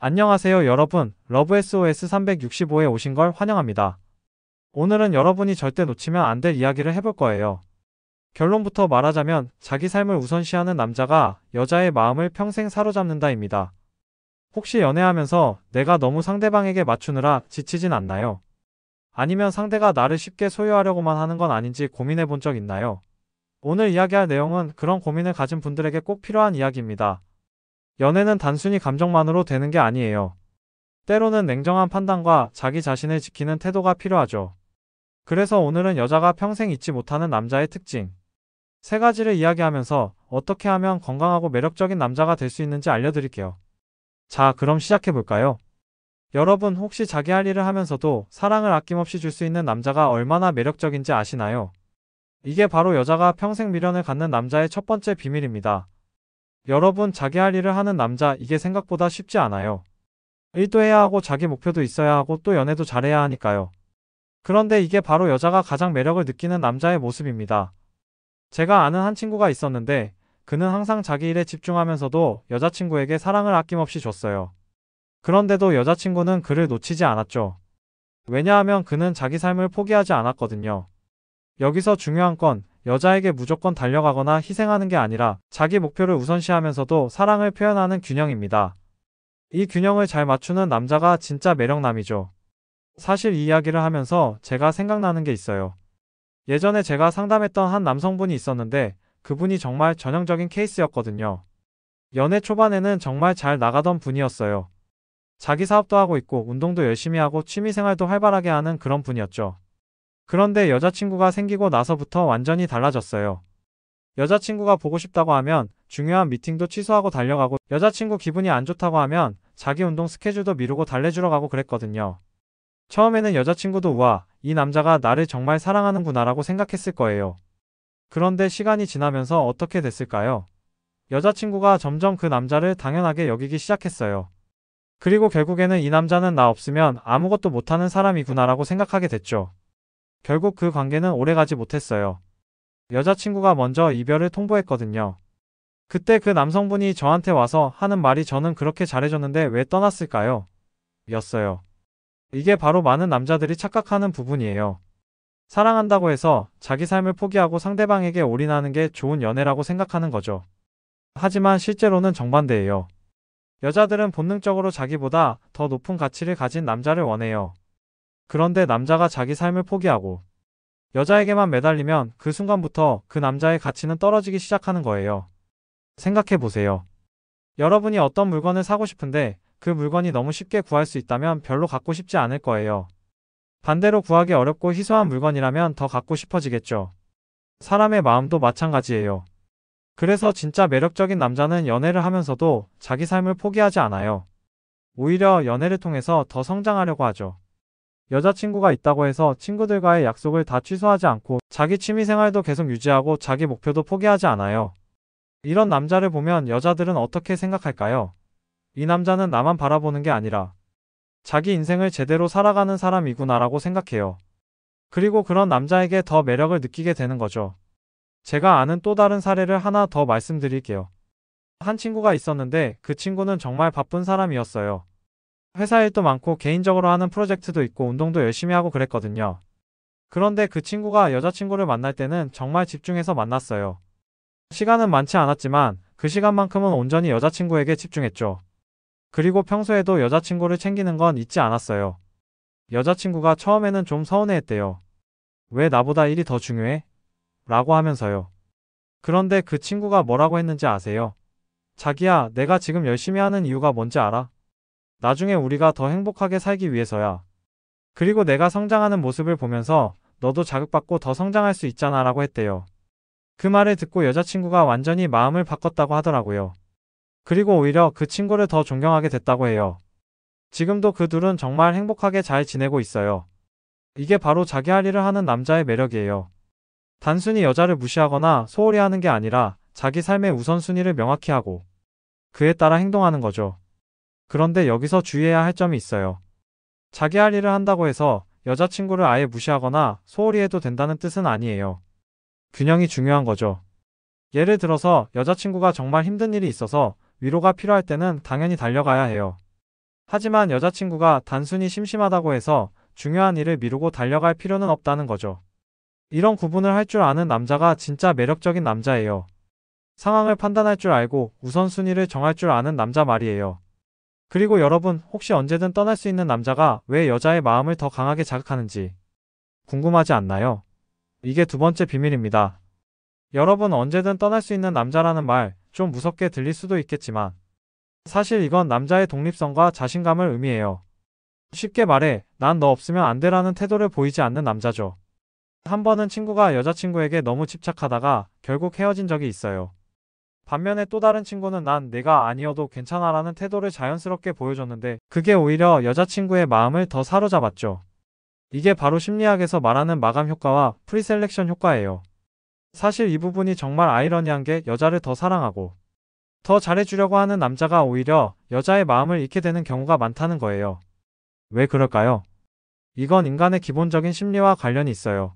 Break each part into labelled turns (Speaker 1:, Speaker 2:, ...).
Speaker 1: 안녕하세요 여러분, 러브SOS 365에 오신 걸 환영합니다. 오늘은 여러분이 절대 놓치면 안 될 이야기를 해볼 거예요. 결론부터 말하자면 자기 삶을 우선시하는 남자가 여자의 마음을 평생 사로잡는다입니다. 혹시 연애하면서 내가 너무 상대방에게 맞추느라 지치진 않나요? 아니면 상대가 나를 쉽게 소유하려고만 하는 건 아닌지 고민해 본 적 있나요? 오늘 이야기할 내용은 그런 고민을 가진 분들에게 꼭 필요한 이야기입니다. 연애는 단순히 감정만으로 되는 게 아니에요. 때로는 냉정한 판단과 자기 자신을 지키는 태도가 필요하죠. 그래서 오늘은 여자가 평생 잊지 못하는 남자의 특징 3가지를 이야기하면서 어떻게 하면 건강하고 매력적인 남자가 될 수 있는지 알려드릴게요. 자, 그럼 시작해볼까요? 여러분 혹시 자기 할 일을 하면서도 사랑을 아낌없이 줄 수 있는 남자가 얼마나 매력적인지 아시나요? 이게 바로 여자가 평생 미련을 갖는 남자의 첫 번째 비밀입니다. 여러분, 자기 할 일을 하는 남자, 이게 생각보다 쉽지 않아요. 일도 해야 하고 자기 목표도 있어야 하고 또 연애도 잘해야 하니까요. 그런데 이게 바로 여자가 가장 매력을 느끼는 남자의 모습입니다. 제가 아는 한 친구가 있었는데 그는 항상 자기 일에 집중하면서도 여자친구에게 사랑을 아낌없이 줬어요. 그런데도 여자친구는 그를 놓치지 않았죠. 왜냐하면 그는 자기 삶을 포기하지 않았거든요. 여기서 중요한 건 여자에게 무조건 달려가거나 희생하는 게 아니라 자기 목표를 우선시하면서도 사랑을 표현하는 균형입니다. 이 균형을 잘 맞추는 남자가 진짜 매력남이죠. 사실 이 이야기를 하면서 제가 생각나는 게 있어요. 예전에 제가 상담했던 한 남성분이 있었는데 그분이 정말 전형적인 케이스였거든요. 연애 초반에는 정말 잘 나가던 분이었어요. 자기 사업도 하고 있고 운동도 열심히 하고 취미생활도 활발하게 하는 그런 분이었죠. 그런데 여자친구가 생기고 나서부터 완전히 달라졌어요. 여자친구가 보고 싶다고 하면 중요한 미팅도 취소하고 달려가고 여자친구 기분이 안 좋다고 하면 자기 운동 스케줄도 미루고 달래주러 가고 그랬거든요. 처음에는 여자친구도 우와, 이 남자가 나를 정말 사랑하는구나라고 생각했을 거예요. 그런데 시간이 지나면서 어떻게 됐을까요? 여자친구가 점점 그 남자를 당연하게 여기기 시작했어요. 그리고 결국에는 이 남자는 나 없으면 아무것도 못하는 사람이구나라고 생각하게 됐죠. 결국 그 관계는 오래가지 못했어요. 여자친구가 먼저 이별을 통보했거든요. 그때 그 남성분이 저한테 와서 하는 말이 저는 그렇게 잘해줬는데 왜 떠났을까요? 였어요. 이게 바로 많은 남자들이 착각하는 부분이에요. 사랑한다고 해서 자기 삶을 포기하고 상대방에게 올인하는 게 좋은 연애라고 생각하는 거죠. 하지만 실제로는 정반대예요. 여자들은 본능적으로 자기보다 더 높은 가치를 가진 남자를 원해요. 그런데 남자가 자기 삶을 포기하고 여자에게만 매달리면 그 순간부터 그 남자의 가치는 떨어지기 시작하는 거예요. 생각해보세요. 여러분이 어떤 물건을 사고 싶은데 그 물건이 너무 쉽게 구할 수 있다면 별로 갖고 싶지 않을 거예요. 반대로 구하기 어렵고 희소한 물건이라면 더 갖고 싶어지겠죠. 사람의 마음도 마찬가지예요. 그래서 진짜 매력적인 남자는 연애를 하면서도 자기 삶을 포기하지 않아요. 오히려 연애를 통해서 더 성장하려고 하죠. 여자친구가 있다고 해서 친구들과의 약속을 다 취소하지 않고 자기 취미생활도 계속 유지하고 자기 목표도 포기하지 않아요. 이런 남자를 보면 여자들은 어떻게 생각할까요? 이 남자는 나만 바라보는 게 아니라 자기 인생을 제대로 살아가는 사람이구나라고 생각해요. 그리고 그런 남자에게 더 매력을 느끼게 되는 거죠. 제가 아는 또 다른 사례를 하나 더 말씀드릴게요. 한 친구가 있었는데 그 친구는 정말 바쁜 사람이었어요. 회사 일도 많고 개인적으로 하는 프로젝트도 있고 운동도 열심히 하고 그랬거든요. 그런데 그 친구가 여자친구를 만날 때는 정말 집중해서 만났어요. 시간은 많지 않았지만 그 시간만큼은 온전히 여자친구에게 집중했죠. 그리고 평소에도 여자친구를 챙기는 건 잊지 않았어요. 여자친구가 처음에는 좀 서운해했대요. 왜 나보다 일이 더 중요해? 라고 하면서요. 그런데 그 친구가 뭐라고 했는지 아세요? 자기야, 내가 지금 열심히 하는 이유가 뭔지 알아? 나중에 우리가 더 행복하게 살기 위해서야. 그리고 내가 성장하는 모습을 보면서 너도 자극받고 더 성장할 수 있잖아 라고 했대요. 그 말을 듣고 여자친구가 완전히 마음을 바꿨다고 하더라고요. 그리고 오히려 그 친구를 더 존경하게 됐다고 해요. 지금도 그 둘은 정말 행복하게 잘 지내고 있어요. 이게 바로 자기 할 일을 하는 남자의 매력이에요. 단순히 여자를 무시하거나 소홀히 하는 게 아니라 자기 삶의 우선순위를 명확히 하고 그에 따라 행동하는 거죠. 그런데 여기서 주의해야 할 점이 있어요. 자기 할 일을 한다고 해서 여자친구를 아예 무시하거나 소홀히 해도 된다는 뜻은 아니에요. 균형이 중요한 거죠. 예를 들어서 여자친구가 정말 힘든 일이 있어서 위로가 필요할 때는 당연히 달려가야 해요. 하지만 여자친구가 단순히 심심하다고 해서 중요한 일을 미루고 달려갈 필요는 없다는 거죠. 이런 구분을 할 줄 아는 남자가 진짜 매력적인 남자예요. 상황을 판단할 줄 알고 우선순위를 정할 줄 아는 남자 말이에요. 그리고 여러분, 혹시 언제든 떠날 수 있는 남자가 왜 여자의 마음을 더 강하게 자극하는지 궁금하지 않나요? 이게 두 번째 비밀입니다. 여러분, 언제든 떠날 수 있는 남자라는 말 좀 무섭게 들릴 수도 있겠지만 사실 이건 남자의 독립성과 자신감을 의미해요. 쉽게 말해, 난 너 없으면 안 돼라는 태도를 보이지 않는 남자죠. 한 번은 친구가 여자친구에게 너무 집착하다가 결국 헤어진 적이 있어요. 반면에 또 다른 친구는 난 내가 아니어도 괜찮아라는 태도를 자연스럽게 보여줬는데 그게 오히려 여자친구의 마음을 더 사로잡았죠. 이게 바로 심리학에서 말하는 마감 효과와 프리셀렉션 효과예요. 사실 이 부분이 정말 아이러니한 게 여자를 더 사랑하고 더 잘해주려고 하는 남자가 오히려 여자의 마음을 잃게 되는 경우가 많다는 거예요. 왜 그럴까요? 이건 인간의 기본적인 심리와 관련이 있어요.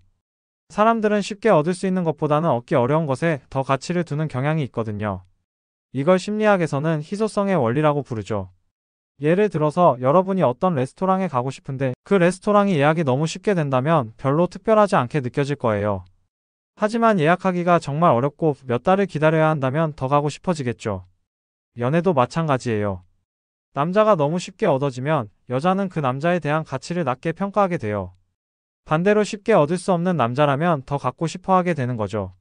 Speaker 1: 사람들은 쉽게 얻을 수 있는 것보다는 얻기 어려운 것에 더 가치를 두는 경향이 있거든요. 이걸 심리학에서는 희소성의 원리라고 부르죠. 예를 들어서 여러분이 어떤 레스토랑에 가고 싶은데 그 레스토랑이 예약이 너무 쉽게 된다면 별로 특별하지 않게 느껴질 거예요. 하지만 예약하기가 정말 어렵고 몇 달을 기다려야 한다면 더 가고 싶어지겠죠. 연애도 마찬가지예요. 남자가 너무 쉽게 얻어지면 여자는 그 남자에 대한 가치를 낮게 평가하게 돼요. 반대로 쉽게 얻을 수 없는 남자라면 더 갖고 싶어 하게 되는 거죠.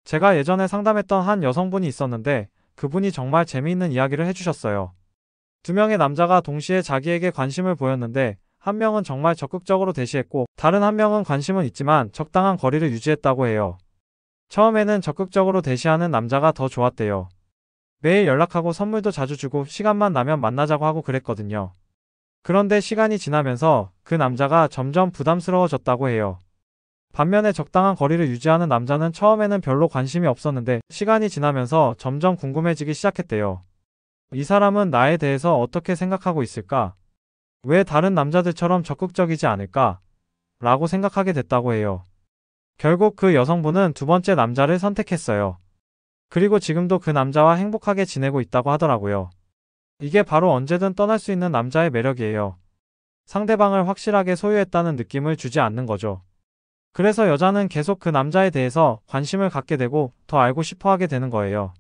Speaker 1: 제가 예전에 상담했던 한 여성분이 있었는데 그분이 정말 재미있는 이야기를 해주셨어요. 두 명의 남자가 동시에 자기에게 관심을 보였는데 한 명은 정말 적극적으로 대시했고 다른 한 명은 관심은 있지만 적당한 거리를 유지했다고 해요. 처음에는 적극적으로 대시하는 남자가 더 좋았대요. 매일 연락하고 선물도 자주 주고 시간만 나면 만나자고 하고 그랬거든요. 그런데 시간이 지나면서 그 남자가 점점 부담스러워졌다고 해요. 반면에 적당한 거리를 유지하는 남자는 처음에는 별로 관심이 없었는데 시간이 지나면서 점점 궁금해지기 시작했대요. 이 사람은 나에 대해서 어떻게 생각하고 있을까? 왜 다른 남자들처럼 적극적이지 않을까? 라고 생각하게 됐다고 해요. 결국 그 여성분은 두 번째 남자를 선택했어요. 그리고 지금도 그 남자와 행복하게 지내고 있다고 하더라고요. 이게 바로 언제든 떠날 수 있는 남자의 매력이에요. 상대방을 확실하게 소유했다는 느낌을 주지 않는 거죠. 그래서 여자는 계속 그 남자에 대해서 관심을 갖게 되고 더 알고 싶어 하게 되는 거예요.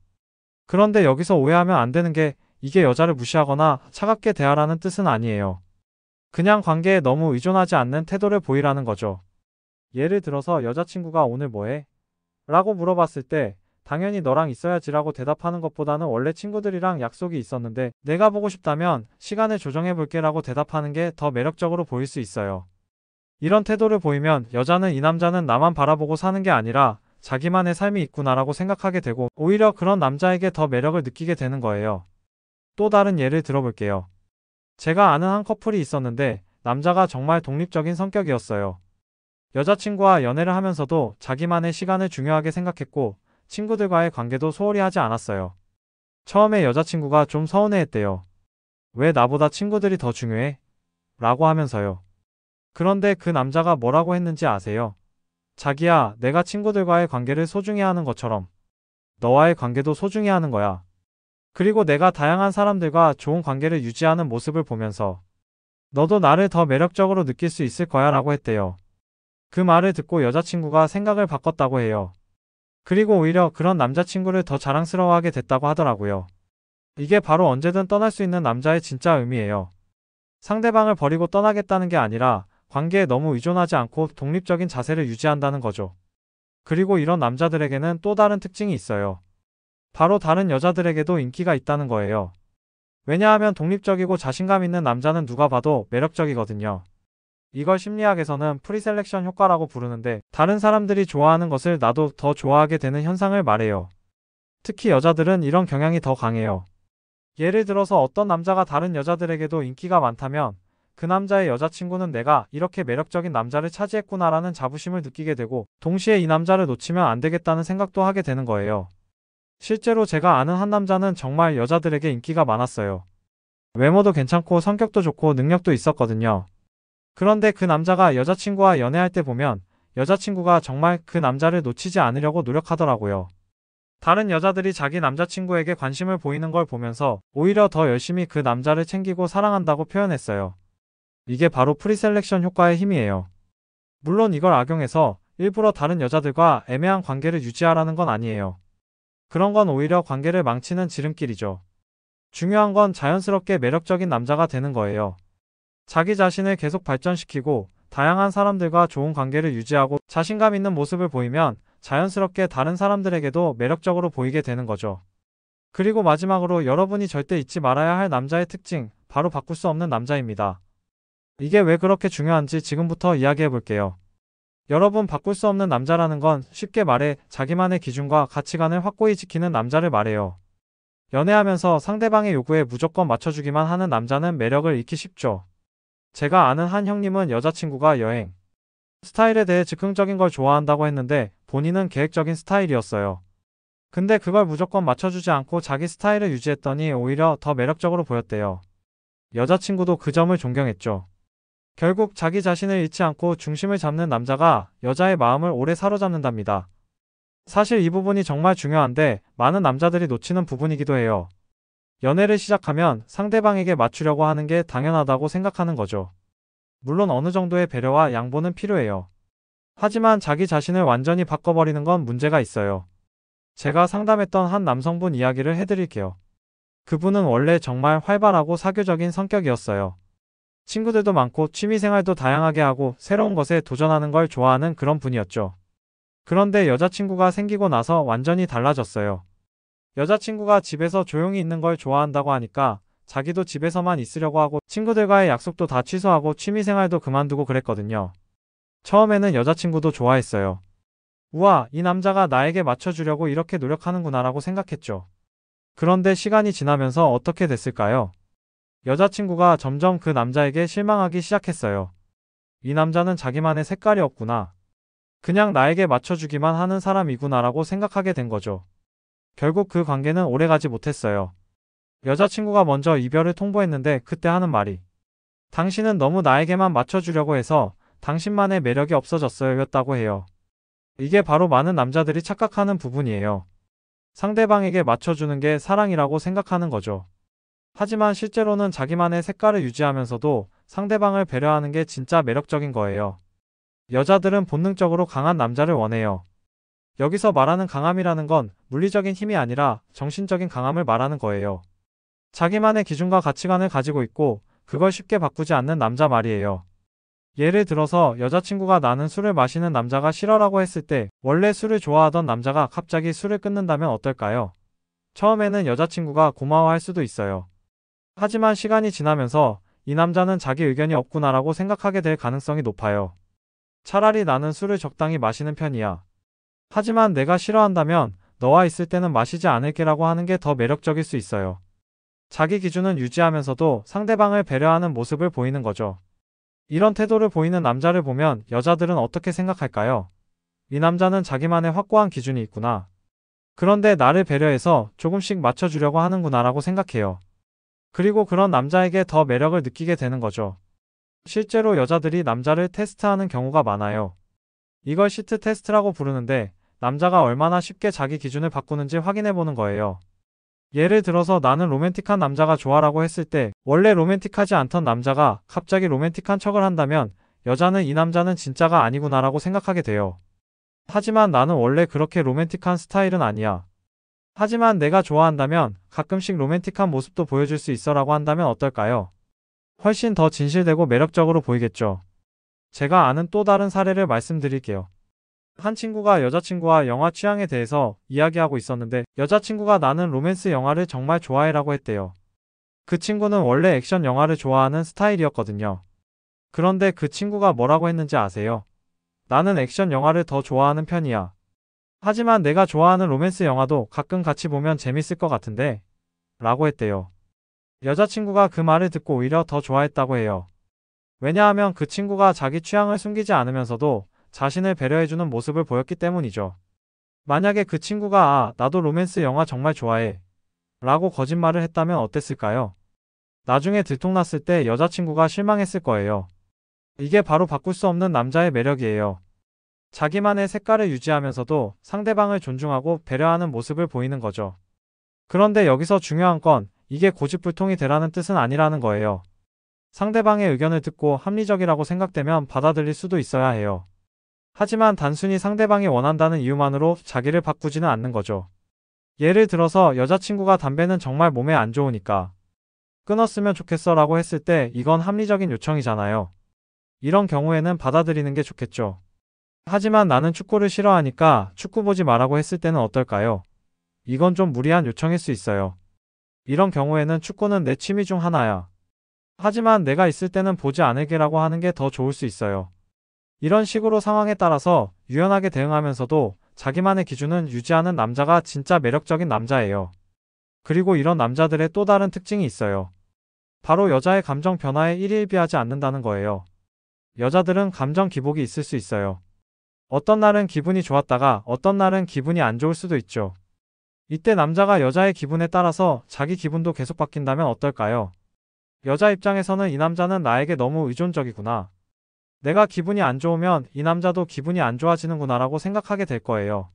Speaker 1: 그런데 여기서 오해하면 안 되는 게 이게 여자를 무시하거나 차갑게 대하라는 뜻은 아니에요. 그냥 관계에 너무 의존하지 않는 태도를 보이라는 거죠. 예를 들어서 여자친구가 오늘 뭐 해? 라고 물어봤을 때 당연히 너랑 있어야지라고 대답하는 것보다는 원래 친구들이랑 약속이 있었는데 내가 보고 싶다면 시간을 조정해 볼게라고 대답하는 게 더 매력적으로 보일 수 있어요. 이런 태도를 보이면 여자는 이 남자는 나만 바라보고 사는 게 아니라 자기만의 삶이 있구나라고 생각하게 되고 오히려 그런 남자에게 더 매력을 느끼게 되는 거예요. 또 다른 예를 들어볼게요. 제가 아는 한 커플이 있었는데 남자가 정말 독립적인 성격이었어요. 여자친구와 연애를 하면서도 자기만의 시간을 중요하게 생각했고 친구들과의 관계도 소홀히 하지 않았어요. 처음에 여자친구가 좀 서운해했대요. 왜 나보다 친구들이 더 중요해? 라고 하면서요. 그런데 그 남자가 뭐라고 했는지 아세요? 자기야, 내가 친구들과의 관계를 소중히 하는 것처럼 너와의 관계도 소중히 하는 거야. 그리고 내가 다양한 사람들과 좋은 관계를 유지하는 모습을 보면서 너도 나를 더 매력적으로 느낄 수 있을 거야 라고 했대요. 그 말을 듣고 여자친구가 생각을 바꿨다고 해요. 그리고 오히려 그런 남자친구를 더 자랑스러워하게 됐다고 하더라고요. 이게 바로 언제든 떠날 수 있는 남자의 진짜 의미예요. 상대방을 버리고 떠나겠다는 게 아니라 관계에 너무 의존하지 않고 독립적인 자세를 유지한다는 거죠. 그리고 이런 남자들에게는 또 다른 특징이 있어요. 바로 다른 여자들에게도 인기가 있다는 거예요. 왜냐하면 독립적이고 자신감 있는 남자는 누가 봐도 매력적이거든요. 이걸 심리학에서는 프리셀렉션 효과라고 부르는데 다른 사람들이 좋아하는 것을 나도 더 좋아하게 되는 현상을 말해요. 특히 여자들은 이런 경향이 더 강해요. 예를 들어서 어떤 남자가 다른 여자들에게도 인기가 많다면 그 남자의 여자친구는 내가 이렇게 매력적인 남자를 차지했구나라는 자부심을 느끼게 되고 동시에 이 남자를 놓치면 안 되겠다는 생각도 하게 되는 거예요. 실제로 제가 아는 한 남자는 정말 여자들에게 인기가 많았어요. 외모도 괜찮고 성격도 좋고 능력도 있었거든요. 그런데 그 남자가 여자친구와 연애할 때 보면 여자친구가 정말 그 남자를 놓치지 않으려고 노력하더라고요. 다른 여자들이 자기 남자친구에게 관심을 보이는 걸 보면서 오히려 더 열심히 그 남자를 챙기고 사랑한다고 표현했어요. 이게 바로 프리셀렉션 효과의 힘이에요. 물론 이걸 악용해서 일부러 다른 여자들과 애매한 관계를 유지하라는 건 아니에요. 그런 건 오히려 관계를 망치는 지름길이죠. 중요한 건 자연스럽게 매력적인 남자가 되는 거예요. 자기 자신을 계속 발전시키고 다양한 사람들과 좋은 관계를 유지하고 자신감 있는 모습을 보이면 자연스럽게 다른 사람들에게도 매력적으로 보이게 되는 거죠. 그리고 마지막으로 여러분이 절대 잊지 말아야 할 남자의 특징, 바로 바꿀 수 없는 남자입니다. 이게 왜 그렇게 중요한지 지금부터 이야기해 볼게요. 여러분, 바꿀 수 없는 남자라는 건 쉽게 말해 자기만의 기준과 가치관을 확고히 지키는 남자를 말해요. 연애하면서 상대방의 요구에 무조건 맞춰주기만 하는 남자는 매력을 잃기 쉽죠. 제가 아는 한 형님은 여자친구가 여행 스타일에 대해 즉흥적인 걸 좋아한다고 했는데 본인은 계획적인 스타일이었어요. 근데 그걸 무조건 맞춰주지 않고 자기 스타일을 유지했더니 오히려 더 매력적으로 보였대요. 여자친구도 그 점을 존경했죠. 결국 자기 자신을 잃지 않고 중심을 잡는 남자가 여자의 마음을 오래 사로잡는답니다. 사실 이 부분이 정말 중요한데 많은 남자들이 놓치는 부분이기도 해요. 연애를 시작하면 상대방에게 맞추려고 하는 게 당연하다고 생각하는 거죠. 물론 어느 정도의 배려와 양보는 필요해요. 하지만 자기 자신을 완전히 바꿔버리는 건 문제가 있어요. 제가 상담했던 한 남성분 이야기를 해드릴게요. 그분은 원래 정말 활발하고 사교적인 성격이었어요. 친구들도 많고 취미생활도 다양하게 하고 새로운 것에 도전하는 걸 좋아하는 그런 분이었죠. 그런데 여자친구가 생기고 나서 완전히 달라졌어요. 여자친구가 집에서 조용히 있는 걸 좋아한다고 하니까 자기도 집에서만 있으려고 하고 친구들과의 약속도 다 취소하고 취미생활도 그만두고 그랬거든요. 처음에는 여자친구도 좋아했어요. 우와, 이 남자가 나에게 맞춰주려고 이렇게 노력하는구나라고 생각했죠. 그런데 시간이 지나면서 어떻게 됐을까요? 여자친구가 점점 그 남자에게 실망하기 시작했어요. 이 남자는 자기만의 색깔이 없구나. 그냥 나에게 맞춰주기만 하는 사람이구나라고 생각하게 된 거죠. 결국 그 관계는 오래가지 못했어요. 여자친구가 먼저 이별을 통보했는데 그때 하는 말이 당신은 너무 나에게만 맞춰주려고 해서 당신만의 매력이 없어졌어요 였다고 해요. 이게 바로 많은 남자들이 착각하는 부분이에요. 상대방에게 맞춰주는 게 사랑이라고 생각하는 거죠. 하지만 실제로는 자기만의 색깔을 유지하면서도 상대방을 배려하는 게 진짜 매력적인 거예요. 여자들은 본능적으로 강한 남자를 원해요. 여기서 말하는 강함이라는 건 물리적인 힘이 아니라 정신적인 강함을 말하는 거예요. 자기만의 기준과 가치관을 가지고 있고 그걸 쉽게 바꾸지 않는 남자 말이에요. 예를 들어서 여자친구가 나는 술을 마시는 남자가 싫어라고 했을 때 원래 술을 좋아하던 남자가 갑자기 술을 끊는다면 어떨까요? 처음에는 여자친구가 고마워할 수도 있어요. 하지만 시간이 지나면서 이 남자는 자기 의견이 없구나라고 생각하게 될 가능성이 높아요. 차라리 나는 술을 적당히 마시는 편이야. 하지만 내가 싫어한다면 너와 있을 때는 마시지 않을게라고 하는 게 더 매력적일 수 있어요. 자기 기준은 유지하면서도 상대방을 배려하는 모습을 보이는 거죠. 이런 태도를 보이는 남자를 보면 여자들은 어떻게 생각할까요? 이 남자는 자기만의 확고한 기준이 있구나. 그런데 나를 배려해서 조금씩 맞춰주려고 하는구나라고 생각해요. 그리고 그런 남자에게 더 매력을 느끼게 되는 거죠. 실제로 여자들이 남자를 테스트하는 경우가 많아요. 이걸 시트 테스트라고 부르는데 남자가 얼마나 쉽게 자기 기준을 바꾸는지 확인해보는 거예요. 예를 들어서 나는 로맨틱한 남자가 좋아라고 했을 때 원래 로맨틱하지 않던 남자가 갑자기 로맨틱한 척을 한다면 여자는 이 남자는 진짜가 아니구나라고 생각하게 돼요. 하지만 나는 원래 그렇게 로맨틱한 스타일은 아니야. 하지만 내가 좋아한다면 가끔씩 로맨틱한 모습도 보여줄 수 있어라고 한다면 어떨까요? 훨씬 더 진실되고 매력적으로 보이겠죠. 제가 아는 또 다른 사례를 말씀드릴게요. 한 친구가 여자친구와 영화 취향에 대해서 이야기하고 있었는데 여자친구가 나는 로맨스 영화를 정말 좋아해라고 했대요. 그 친구는 원래 액션 영화를 좋아하는 스타일이었거든요. 그런데 그 친구가 뭐라고 했는지 아세요? 나는 액션 영화를 더 좋아하는 편이야. 하지만 내가 좋아하는 로맨스 영화도 가끔 같이 보면 재밌을 것 같은데? 라고 했대요. 여자친구가 그 말을 듣고 오히려 더 좋아했다고 해요. 왜냐하면 그 친구가 자기 취향을 숨기지 않으면서도 자신을 배려해주는 모습을 보였기 때문이죠. 만약에 그 친구가 나도 로맨스 영화 정말 좋아해 라고 거짓말을 했다면 어땠을까요? 나중에 들통났을 때 여자친구가 실망했을 거예요. 이게 바로 바꿀 수 없는 남자의 매력이에요. 자기만의 색깔을 유지하면서도 상대방을 존중하고 배려하는 모습을 보이는 거죠. 그런데 여기서 중요한 건 이게 고집불통이 되라는 뜻은 아니라는 거예요. 상대방의 의견을 듣고 합리적이라고 생각되면 받아들일 수도 있어야 해요. 하지만 단순히 상대방이 원한다는 이유만으로 자기를 바꾸지는 않는 거죠. 예를 들어서 여자친구가 담배는 정말 몸에 안 좋으니까 끊었으면 좋겠어 라고 했을 때 이건 합리적인 요청이잖아요. 이런 경우에는 받아들이는 게 좋겠죠. 하지만 나는 축구를 싫어하니까 축구 보지 마라고 했을 때는 어떨까요? 이건 좀 무리한 요청일 수 있어요. 이런 경우에는 축구는 내 취미 중 하나야. 하지만 내가 있을 때는 보지 않을게라고 하는 게 더 좋을 수 있어요. 이런 식으로 상황에 따라서 유연하게 대응하면서도 자기만의 기준은 유지하는 남자가 진짜 매력적인 남자예요. 그리고 이런 남자들의 또 다른 특징이 있어요. 바로 여자의 감정 변화에 일희일비하지 않는다는 거예요. 여자들은 감정 기복이 있을 수 있어요. 어떤 날은 기분이 좋았다가 어떤 날은 기분이 안 좋을 수도 있죠. 이때 남자가 여자의 기분에 따라서 자기 기분도 계속 바뀐다면 어떨까요? 여자 입장에서는 이 남자는 나에게 너무 의존적이구나. 내가 기분이 안 좋으면 이 남자도 기분이 안 좋아지는구나 라고 생각하게 될 거예요.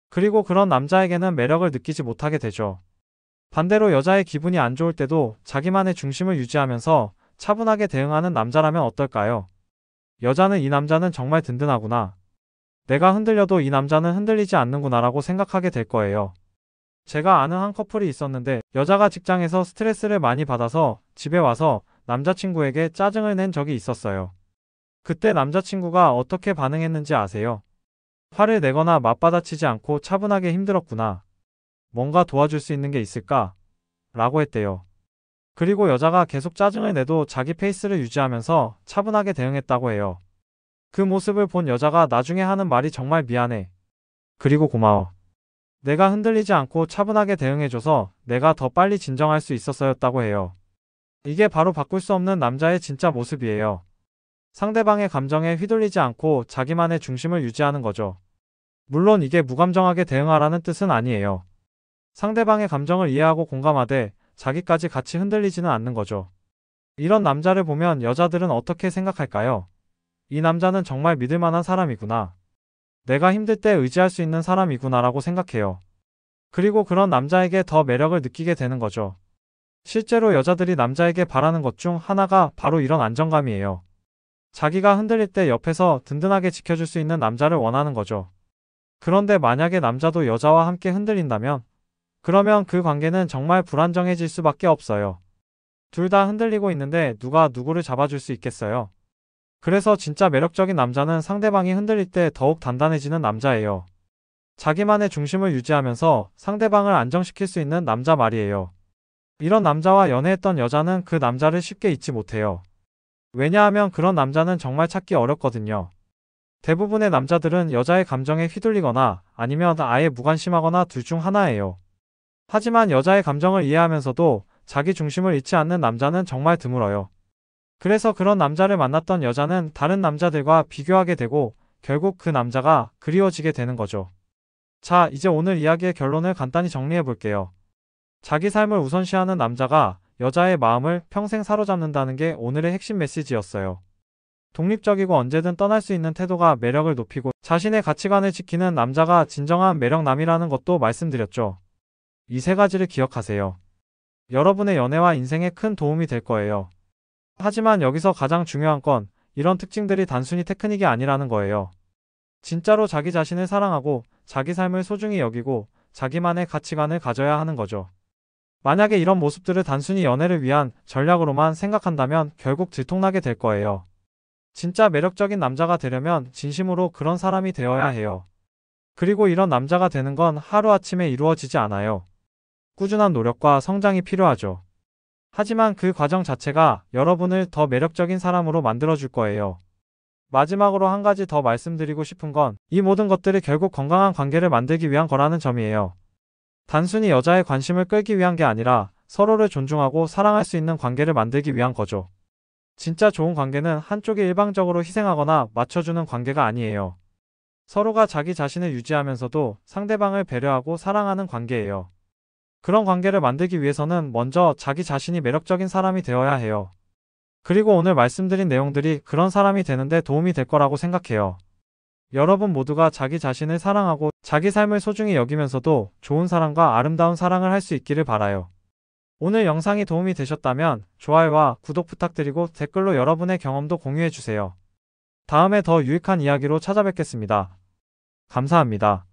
Speaker 1: 그리고 그런 남자에게는 매력을 느끼지 못하게 되죠. 반대로 여자의 기분이 안 좋을 때도 자기만의 중심을 유지하면서 차분하게 대응하는 남자라면 어떨까요? 여자는 이 남자는 정말 든든하구나. 내가 흔들려도 이 남자는 흔들리지 않는구나 라고 생각하게 될 거예요. 제가 아는 한 커플이 있었는데 여자가 직장에서 스트레스를 많이 받아서 집에 와서 남자친구에게 짜증을 낸 적이 있었어요. 그때 남자친구가 어떻게 반응했는지 아세요? 화를 내거나 맞받아치지 않고 차분하게 힘들었구나. 뭔가 도와줄 수 있는 게 있을까? 라고 했대요. 그리고 여자가 계속 짜증을 내도 자기 페이스를 유지하면서 차분하게 대응했다고 해요. 그 모습을 본 여자가 나중에 하는 말이 정말 미안해. 그리고 고마워. 내가 흔들리지 않고 차분하게 대응해줘서 내가 더 빨리 진정할 수 있었어였다고 해요. 이게 바로 바꿀 수 없는 남자의 진짜 모습이에요. 상대방의 감정에 휘둘리지 않고 자기만의 중심을 유지하는 거죠. 물론 이게 무감정하게 대응하라는 뜻은 아니에요. 상대방의 감정을 이해하고 공감하되 자기까지 같이 흔들리지는 않는 거죠. 이런 남자를 보면 여자들은 어떻게 생각할까요? 이 남자는 정말 믿을 만한 사람이구나. 내가 힘들 때 의지할 수 있는 사람이구나 라고 생각해요. 그리고 그런 남자에게 더 매력을 느끼게 되는 거죠. 실제로 여자들이 남자에게 바라는 것 중 하나가 바로 이런 안정감이에요. 자기가 흔들릴 때 옆에서 든든하게 지켜줄 수 있는 남자를 원하는 거죠. 그런데 만약에 남자도 여자와 함께 흔들린다면 그러면 그 관계는 정말 불안정해질 수밖에 없어요. 둘 다 흔들리고 있는데 누가 누구를 잡아줄 수 있겠어요? 그래서 진짜 매력적인 남자는 상대방이 흔들릴 때 더욱 단단해지는 남자예요. 자기만의 중심을 유지하면서 상대방을 안정시킬 수 있는 남자 말이에요. 이런 남자와 연애했던 여자는 그 남자를 쉽게 잊지 못해요. 왜냐하면 그런 남자는 정말 찾기 어렵거든요. 대부분의 남자들은 여자의 감정에 휘둘리거나 아니면 아예 무관심하거나 둘 중 하나예요. 하지만 여자의 감정을 이해하면서도 자기 중심을 잃지 않는 남자는 정말 드물어요. 그래서 그런 남자를 만났던 여자는 다른 남자들과 비교하게 되고 결국 그 남자가 그리워지게 되는 거죠. 자, 이제 오늘 이야기의 결론을 간단히 정리해 볼게요. 자기 삶을 우선시하는 남자가 여자의 마음을 평생 사로잡는다는 게 오늘의 핵심 메시지였어요. 독립적이고 언제든 떠날 수 있는 태도가 매력을 높이고 자신의 가치관을 지키는 남자가 진정한 매력남이라는 것도 말씀드렸죠. 이 세 가지를 기억하세요. 여러분의 연애와 인생에 큰 도움이 될 거예요. 하지만 여기서 가장 중요한 건 이런 특징들이 단순히 테크닉이 아니라는 거예요. 진짜로 자기 자신을 사랑하고 자기 삶을 소중히 여기고 자기만의 가치관을 가져야 하는 거죠. 만약에 이런 모습들을 단순히 연애를 위한 전략으로만 생각한다면 결국 들통나게 될 거예요. 진짜 매력적인 남자가 되려면 진심으로 그런 사람이 되어야 해요. 그리고 이런 남자가 되는 건 하루아침에 이루어지지 않아요. 꾸준한 노력과 성장이 필요하죠. 하지만 그 과정 자체가 여러분을 더 매력적인 사람으로 만들어줄 거예요. 마지막으로 한 가지 더 말씀드리고 싶은 건 이 모든 것들이 결국 건강한 관계를 만들기 위한 거라는 점이에요. 단순히 여자의 관심을 끌기 위한 게 아니라 서로를 존중하고 사랑할 수 있는 관계를 만들기 위한 거죠. 진짜 좋은 관계는 한쪽이 일방적으로 희생하거나 맞춰주는 관계가 아니에요. 서로가 자기 자신을 유지하면서도 상대방을 배려하고 사랑하는 관계예요. 그런 관계를 만들기 위해서는 먼저 자기 자신이 매력적인 사람이 되어야 해요. 그리고 오늘 말씀드린 내용들이 그런 사람이 되는데 도움이 될 거라고 생각해요. 여러분 모두가 자기 자신을 사랑하고 자기 삶을 소중히 여기면서도 좋은 사람과 아름다운 사랑을 할 수 있기를 바라요. 오늘 영상이 도움이 되셨다면 좋아요와 구독 부탁드리고 댓글로 여러분의 경험도 공유해주세요. 다음에 더 유익한 이야기로 찾아뵙겠습니다. 감사합니다.